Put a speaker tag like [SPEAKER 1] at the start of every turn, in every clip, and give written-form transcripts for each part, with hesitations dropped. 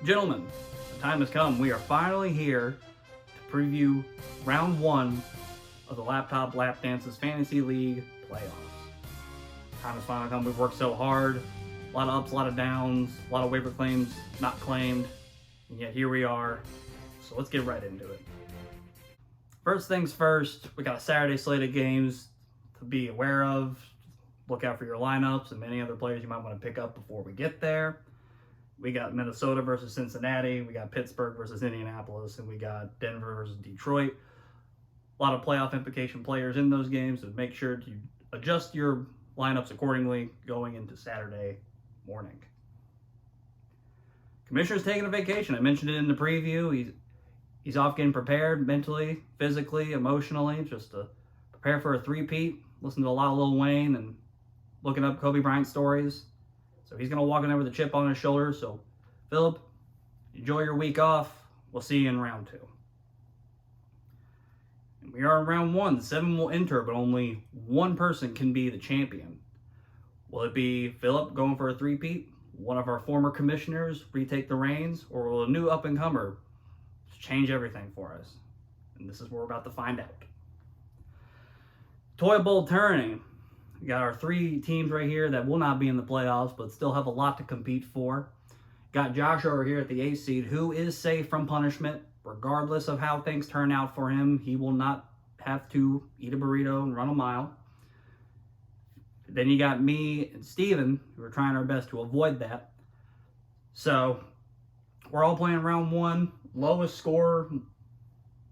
[SPEAKER 1] Gentlemen, the time has come. We are finally here to preview round one of the Laptop Lap Dances Fantasy League playoffs. Time has finally come. We've worked so hard. A lot of ups, a lot of downs, a lot of waiver claims not claimed. And yet here we are. So let's get right into it. First things first, we got a Saturday slate of games to be aware of. Look out for your lineups and many other players you might want to pick up before we get there. We got Minnesota versus Cincinnati. We got Pittsburgh versus Indianapolis. And we got Denver versus Detroit. A lot of playoff implication players in those games. So make sure to adjust your lineups accordingly going into Saturday morning. Commissioner's taking a vacation. I mentioned it in the preview. He's off getting prepared mentally, physically, emotionally, just to prepare for a three-peat. Listen to a lot of Lil Wayne and looking up Kobe Bryant stories. So he's going to walk in there with a chip on his shoulder. So, Philip, enjoy your week off. We'll see you in round two. And we are in round one. 7 will enter, but only one person can be the champion. Will it be Philip going for a three-peat? One of our former commissioners retake the reins? Or will a new up-and-comer change everything for us? And this is what we're about to find out. Toy Bowl turning. We got our 3 teams right here that will not be in the playoffs, but still have a lot to compete for. Got Josh over here at the 8th seed, who is safe from punishment. Regardless of how things turn out for him, he will not have to eat a burrito and run a mile. Then you got me and Steven, who are trying our best to avoid that. So, we're all playing round one. Lowest scorer,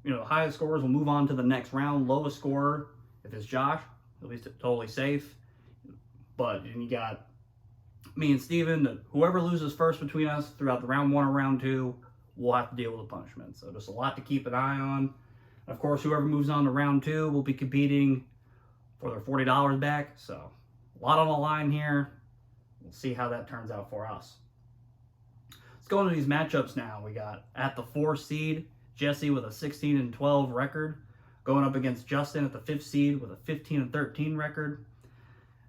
[SPEAKER 1] highest scorers will move on to the next round. Lowest scorer, if it's Josh, at least it's totally safe. But then you got me and Steven. Whoever loses first between us throughout the round 1 or round 2 will have to deal with the punishment. So just a lot to keep an eye on. Of course, whoever moves on to round 2 will be competing for their $40 back. So a lot on the line here. We'll see how that turns out for us. Let's go into these matchups now. We got at the 4th seed, Jesse with a 16-12 record, going up against Justin at the 5th seed with a 15-13 record.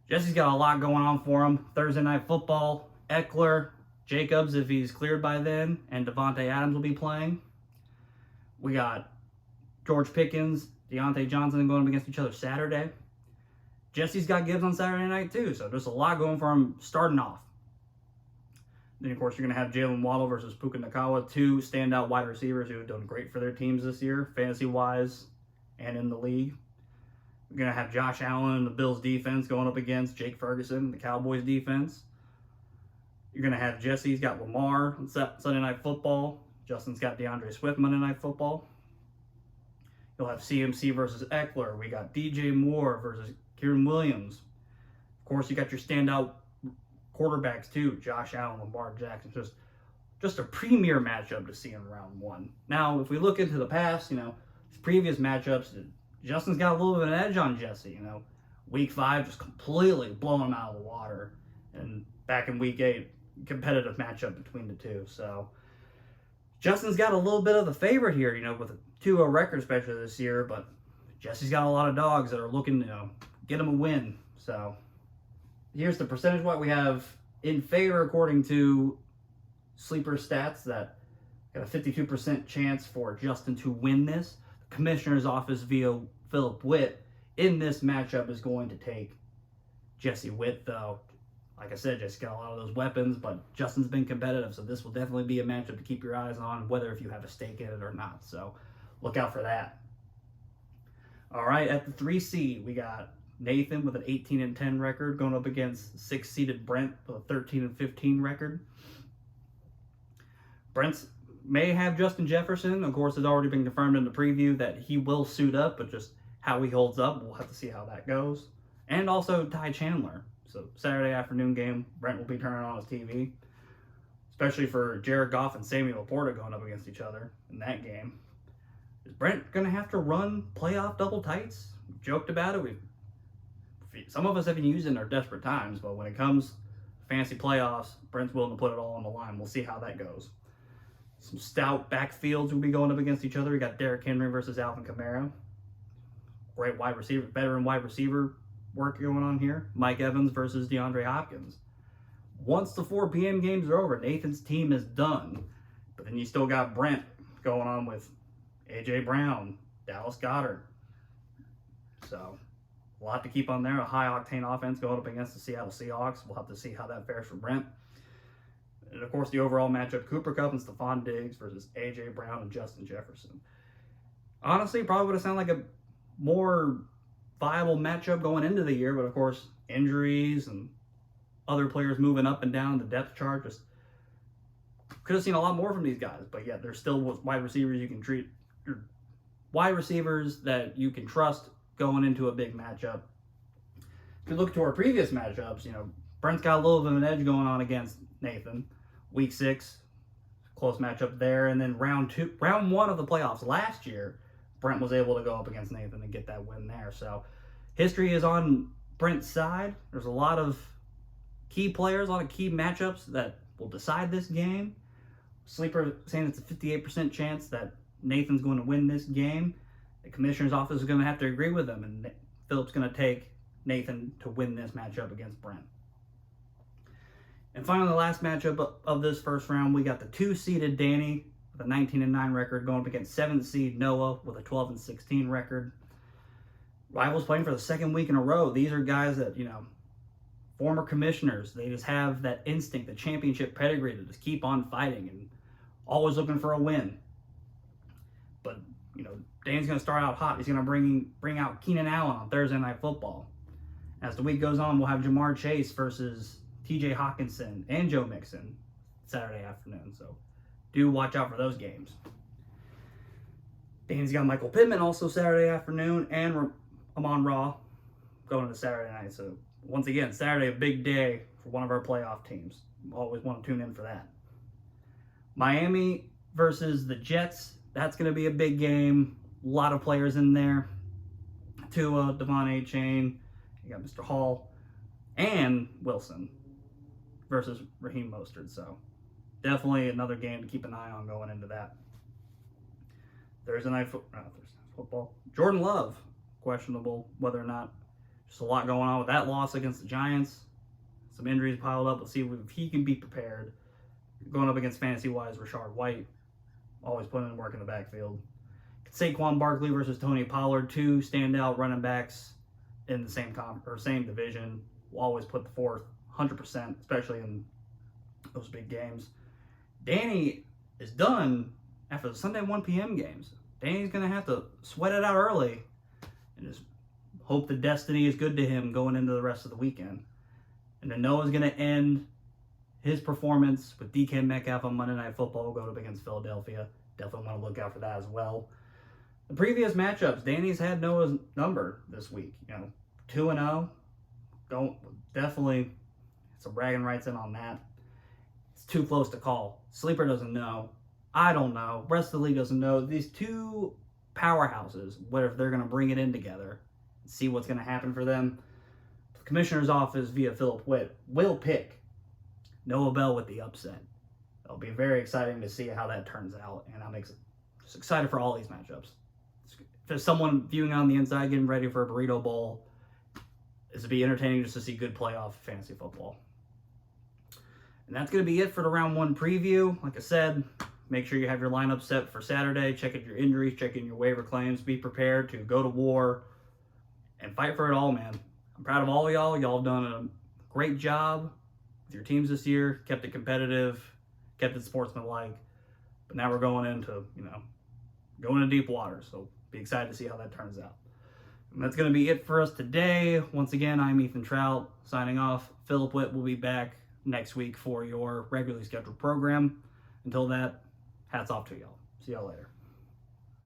[SPEAKER 1] Jesse's got a lot going on for him. Thursday Night Football, Eckler, Jacobs if he's cleared by then, and Devontae Adams will be playing. We got George Pickens, Deontay Johnson going up against each other Saturday. Jesse's got Gibbs on Saturday night too, so there's a lot going for him starting off. Then, of course, you're going to have Jalen Waddle versus Puka Nacua, 2 standout wide receivers who have done great for their teams this year, fantasy-wise and in the league. We're going to have Josh Allen and the Bills defense going up against Jake Ferguson, the Cowboys defense. You're going to have Jesse's got Lamar on Sunday Night Football. Justin's got DeAndre Swift Monday Night Football. You'll have CMC versus Eckler. We got DJ Moore versus Kieran Williams. Of course, you got your standout quarterbacks too, Josh Allen, Lamar Jackson. Just a premier matchup to see in round 1. Now, if we look into the past, previous matchups, Justin's got a little bit of an edge on Jesse. Week 5 just completely blowing him out of the water, and back in week 8, competitive matchup between the two. So Justin's got a little bit of the favorite here, with a 2-0 record, especially this year. But Jesse's got a lot of dogs that are looking, get him a win. So here's the percentage what we have in favor according to Sleeper Stats, that got a 52% chance for Justin to win this. The commissioner's office via Philip Witt in this matchup is going to take Jesse Witt, though. Like I said, Jesse got a lot of those weapons, but Justin's been competitive, so this will definitely be a matchup to keep your eyes on, whether if you have a stake in it or not. So look out for that. All right, at the 3 seed, we got Nathan with an 18-10 record going up against 6-seeded Brent with a 13-15 record. Brent may have Justin Jefferson. Of course, it's already been confirmed in the preview that he will suit up, but just how he holds up, we'll have to see how that goes. And also Ty Chandler. So Saturday afternoon game, Brent will be turning on his TV, especially for Jared Goff and Sammy Laporta going up against each other in that game. Is Brent going to have to run playoff double tights? We joked about it. Some of us have been used in our desperate times, but when it comes fantasy playoffs, Brent's willing to put it all on the line. We'll see how that goes. Some stout backfields will be going up against each other. We got Derrick Henry versus Alvin Kamara. Great wide receiver, veteran wide receiver work going on here. Mike Evans versus DeAndre Hopkins. Once the 4 p.m. games are over, Nathan's team is done. then you still got Brent going on with A.J. Brown, Dallas Goedert. So, a lot to keep on there. A high-octane offense going up against the Seattle Seahawks. We'll have to see how that fares for Brent. And, of course, the overall matchup, Cooper Kupp and Stephon Diggs versus A.J. Brown and Justin Jefferson. Honestly, probably would have sounded like a more viable matchup going into the year, but, of course, injuries and other players moving up and down the depth chart. Just could have seen a lot more from these guys, but yet there's still wide receivers you can treat, wide receivers that you can trust going into a big matchup. If you look to our previous matchups, Brent's got a little bit of an edge going on against Nathan. Week 6, close matchup there, and then round 1 of the playoffs last year, Brent was able to go up against Nathan and get that win there. So history is on Brent's side. There's a lot of key players, a lot of key matchups that will decide this game. Sleeper saying it's a 58% chance that Nathan's going to win this game. The commissioner's office is going to have to agree with them, and Philip's going to take Nathan to win this matchup against Brent. And finally, the last matchup of this first round, we got the 2-seeded Danny with a 19-9 record going up against 7th seed Noah with a 12-16 record. Rivals playing for the second week in a row. These are guys that, former commissioners. They just have that instinct, the championship pedigree to just keep on fighting and always looking for a win. But, Dan's going to start out hot. He's going to bring out Keenan Allen on Thursday Night Football. As the week goes on, we'll have Jamar Chase versus TJ Hawkinson and Joe Mixon Saturday afternoon. So do watch out for those games. Dan's got Michael Pittman also Saturday afternoon and Amon-Ra going to Saturday night. So once again, Saturday, a big day for one of our playoff teams. Always want to tune in for that. Miami versus the Jets. That's going to be a big game. A lot of players in there. Tua, Devon Achane, you got Mr. Hall, and Wilson versus Raheem Mostert. So definitely another game to keep an eye on going into that. Thursday night football. Jordan Love, questionable whether or not. Just a lot going on with that loss against the Giants. Some injuries piled up. Let's see if he can be prepared. Going up against fantasy-wise, Rashard White. Always putting in work in the backfield. Saquon Barkley versus Tony Pollard, 2 standout running backs in the same division. Will always put the fourth 100%, especially in those big games. Danny is done after the Sunday 1 p.m. games. Danny's going to have to sweat it out early and just hope the destiny is good to him going into the rest of the weekend. And then Noah's going to end his performance with DK Metcalf on Monday Night Football, going up against Philadelphia. Definitely want to look out for that as well. The previous matchups, Danny's had Noah's number this week. 2-0. Definitely some bragging rights in on that. It's too close to call. Sleeper doesn't know. I don't know. Rest of the league doesn't know. These two powerhouses, what if they're going to bring it in together and see what's going to happen for them. The commissioner's office via Philip Witt will pick Noah Bell with the upset. It'll be very exciting to see how that turns out, and I'm just excited for all these matchups. If there's someone viewing on the inside getting ready for a burrito bowl, it'll be entertaining just to see good playoff fantasy football. And that's going to be it for the round 1 preview. Like I said, make sure you have your lineup set for Saturday. Check in your injuries, check in your waiver claims. Be prepared to go to war and fight for it all, man. I'm proud of all of y'all. Y'all have done a great job with your teams this year. Kept it competitive, kept it sportsmanlike. But now we're going into, going into deep water. So be excited to see how that turns out. And that's going to be it for us today. Once again, I'm Ethan Trout signing off. Philip Witt will be back next week for your regularly scheduled program. Until that, hats off to y'all. See y'all later.